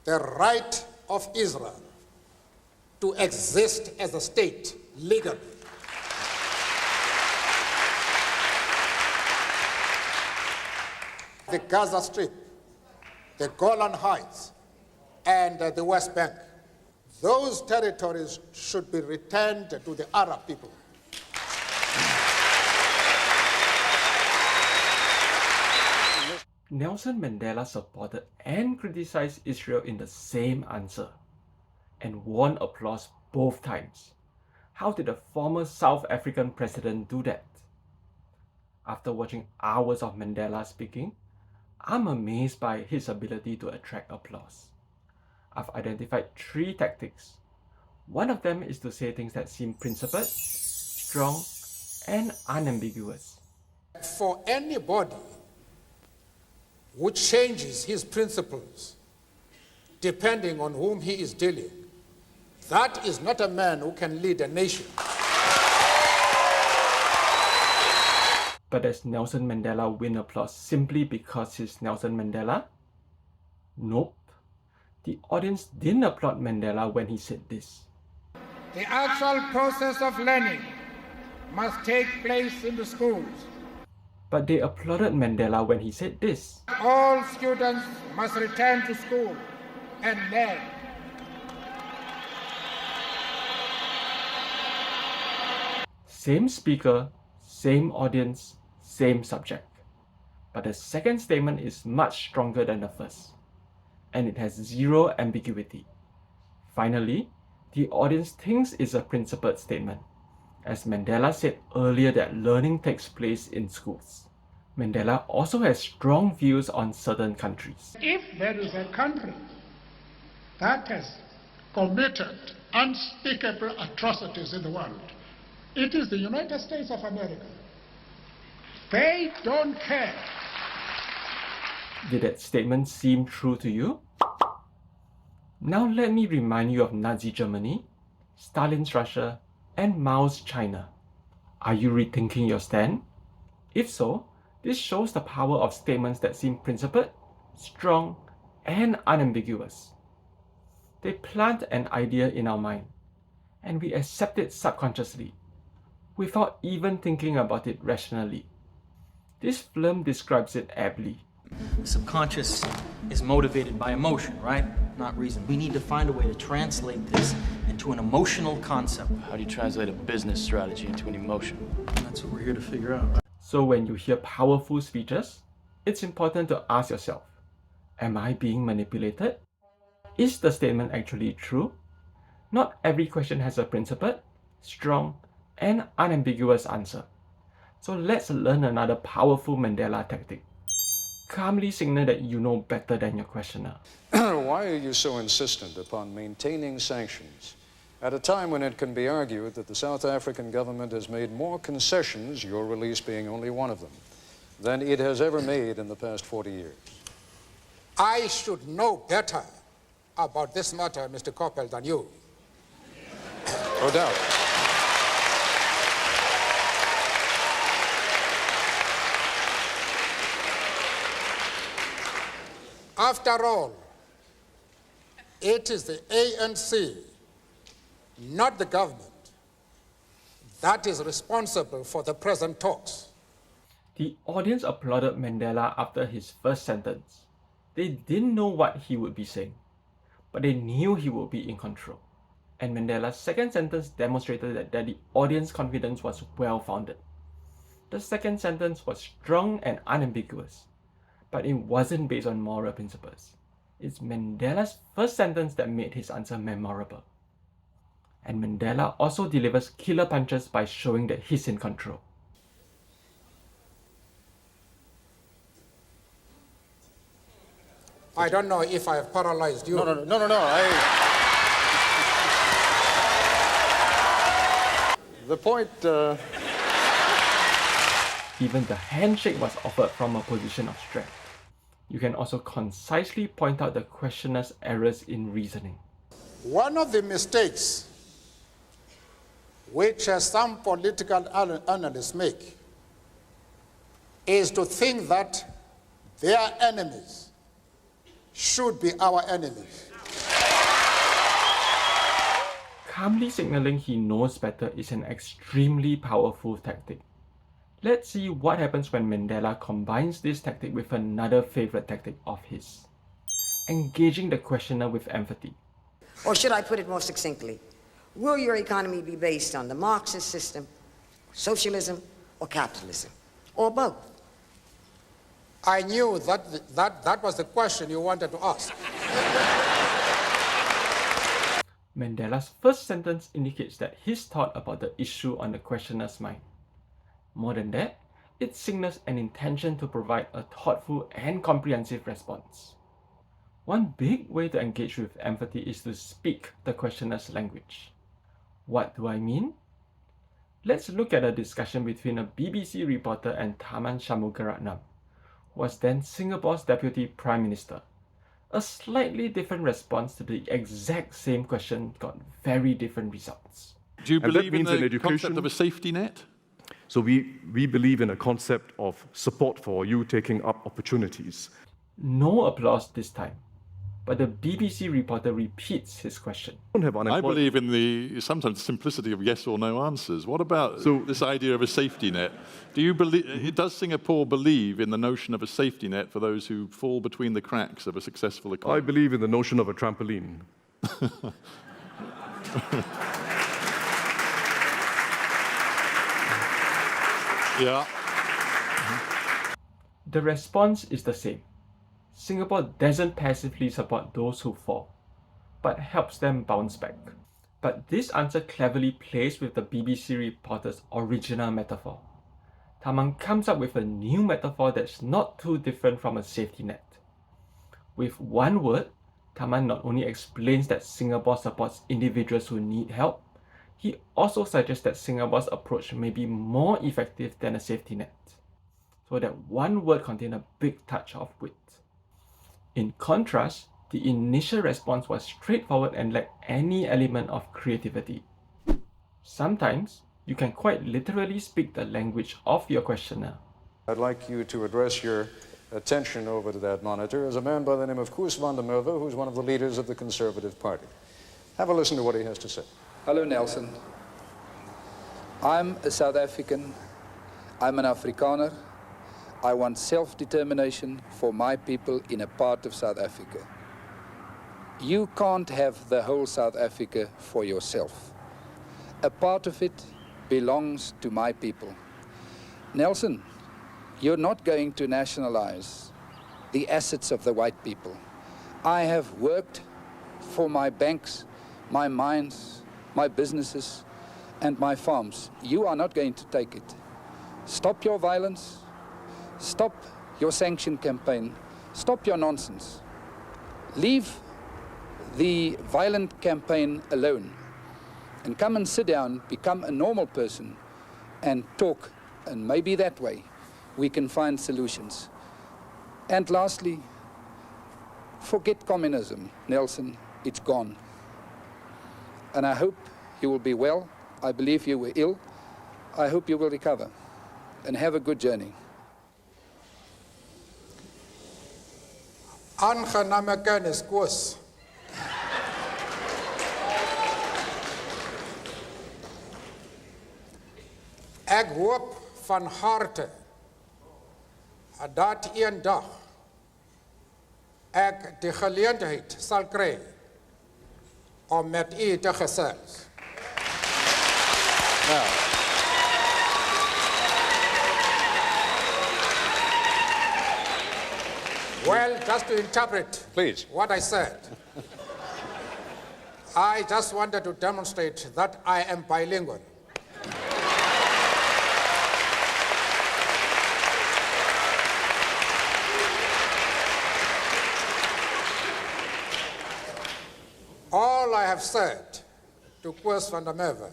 the right of Israel to exist as a state legally. The Gaza Strip, the Golan Heights, and the West Bank, those territories should be returned to the Arab people. Nelson Mandela supported and criticized Israel in the same answer and won applause both times. How did the former South African president do that? After watching hours of Mandela speaking, I'm amazed by his ability to attract applause. I've identified 3 tactics. One of them is to say things that seem principled, strong, and unambiguous. For anybody who changes his principles depending on whom he is dealing, that is not a man who can lead a nation. But does Nelson Mandela win applause simply because he's Nelson Mandela? Nope. The audience didn't applaud Mandela when he said this. The actual process of learning must take place in the schools. But they applauded Mandela when he said this. All students must return to school and learn. Same speaker, same audience, same subject. But the second statement is much stronger than the first, and it has 0 ambiguity. Finally, the audience thinks it's a principled statement, as Mandela said earlier that learning takes place in schools. Mandela also has strong views on certain countries. If there is a country that has committed unspeakable atrocities in the world, it is the United States of America. They don't care. Did that statement seem true to you? Now let me remind you of Nazi Germany, Stalin's Russia, and Mao's China. Are you rethinking your stand? If so, this shows the power of statements that seem principled, strong, and unambiguous. They plant an idea in our mind, and we accept it subconsciously, without even thinking about it rationally. This film describes it aptly. The subconscious is motivated by emotion, right? Not reason. We need to find a way to translate this into an emotional concept. How do you translate a business strategy into an emotion? And that's what we're here to figure out, right? So when you hear powerful speeches, it's important to ask yourself, am I being manipulated? Is the statement actually true? Not every question has a principled, strong, and unambiguous answer. So let's learn another powerful Mandela tactic. Calmly signal that you know better than your questioner. Why are you so insistent upon maintaining sanctions at a time when it can be argued that the South African government has made more concessions, your release being only one of them, than it has ever made in the past 40 years? I should know better about this matter, Mr. Coppel, than you. No doubt. After all, it is the ANC, not the government, that is responsible for the present talks. The audience applauded Mandela after his first sentence. They didn't know what he would be saying, but they knew he would be in control. And Mandela's second sentence demonstrated that the audience confidence was well-founded. The second sentence was strong and unambiguous, but it wasn't based on moral principles. It's Mandela's first sentence that made his answer memorable. And Mandela also delivers killer punches by showing that he's in control. I don't know if I have paralyzed you. No. The point... Even the handshake was offered from a position of strength. You can also concisely point out the questioner's errors in reasoning. One of the mistakes which some political analysts make is to think that their enemies should be our enemies. calmly signaling he knows better is an extremely powerful tactic. Let's see what happens when Mandela combines this tactic with another favorite tactic of his: engaging the questioner with empathy. Or should I put it more succinctly? Will your economy be based on the Marxist system, socialism, or capitalism, or both? I knew that was the question you wanted to ask. Mandela's first sentence indicates that his thought about the issue on the questioner's mind. More than that, it signals an intention to provide a thoughtful and comprehensive response. One big way to engage with empathy is to speak the questioner's language. What do I mean? Let's look at a discussion between a BBC reporter and Tharman Shanmugaratnam, who was then Singapore's Deputy Prime Minister. A slightly different response to the exact same question got very different results. Do you believe in the concept of a safety net? So we believe in a concept of support for you taking up opportunities. No applause this time, but the BBC reporter repeats his question. I believe in the sometimes simplicity of yes or no answers. What about this idea of a safety net? Do you believe, does Singapore believe in the notion of a safety net for those who fall between the cracks of a successful economy? I believe in the notion of a trampoline. Yeah. The response is the same. Singapore doesn't passively support those who fall, but helps them bounce back. But this answer cleverly plays with the BBC reporter's original metaphor. Tharman comes up with a new metaphor that's not too different from a safety net. With one word, Tharman not only explains that Singapore supports individuals who need help, he also suggests that Singapore's approach may be more effective than a safety net. So that one word contained a big touch of wit. In contrast, the initial response was straightforward and lacked any element of creativity. Sometimes, you can quite literally speak the language of your questioner. I'd like you to address your attention over to that monitor as a man by the name of Koos van der Merwe, who's one of the leaders of the Conservative Party. Have a listen to what he has to say. Hello, Nelson. I'm a South African. I'm an Afrikaner. I want self-determination for my people in a part of South Africa. You can't have the whole South Africa for yourself. A part of it belongs to my people. Nelson, you're not going to nationalize the assets of the white people. I have worked for my banks, my mines, my businesses, and my farms. You are not going to take it. Stop your violence. Stop your sanction campaign. Stop your nonsense. Leave the violent campaign alone and come and sit down, become a normal person and talk, and maybe that way we can find solutions. And lastly, forget communism, Nelson. It's gone. And I hope you will be well. I believe you were ill. I hope you will recover and have a good journey. Aangename kennis, Koos. Ek hoop van harte dat eendag ek die geleentheid sal kry om met u te gesels. Well, just to interpret Please. what I said, I just wanted to demonstrate that I am bilingual. All I have said to Koos van der Merwe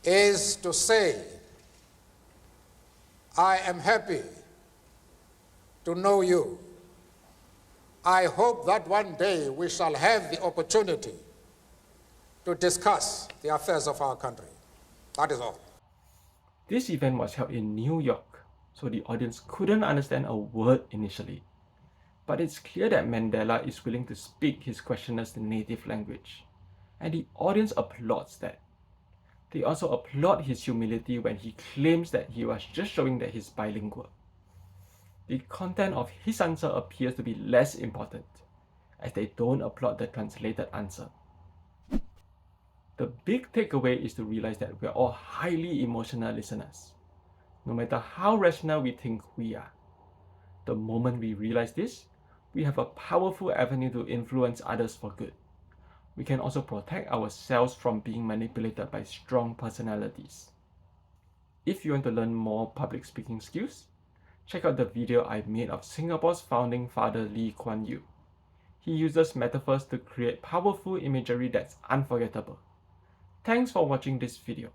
is to say I am happy to know you. I hope that one day we shall have the opportunity to discuss the affairs of our country. That is all. This event was held in New York, so the audience couldn't understand a word initially. But it's clear that Mandela is willing to speak his questioner's native language. and the audience applauds that. They also applaud his humility when he claims that he was just showing that he's bilingual. The content of his answer appears to be less important, as they don't applaud the translated answer. The big takeaway is to realize that we are all highly emotional listeners, no matter how rational we think we are. The moment we realize this, we have a powerful avenue to influence others for good. We can also protect ourselves from being manipulated by strong personalities. If you want to learn more public speaking skills, check out the video I made of Singapore's founding father Lee Kuan Yew. He uses metaphors to create powerful imagery that's unforgettable. Thanks for watching this video.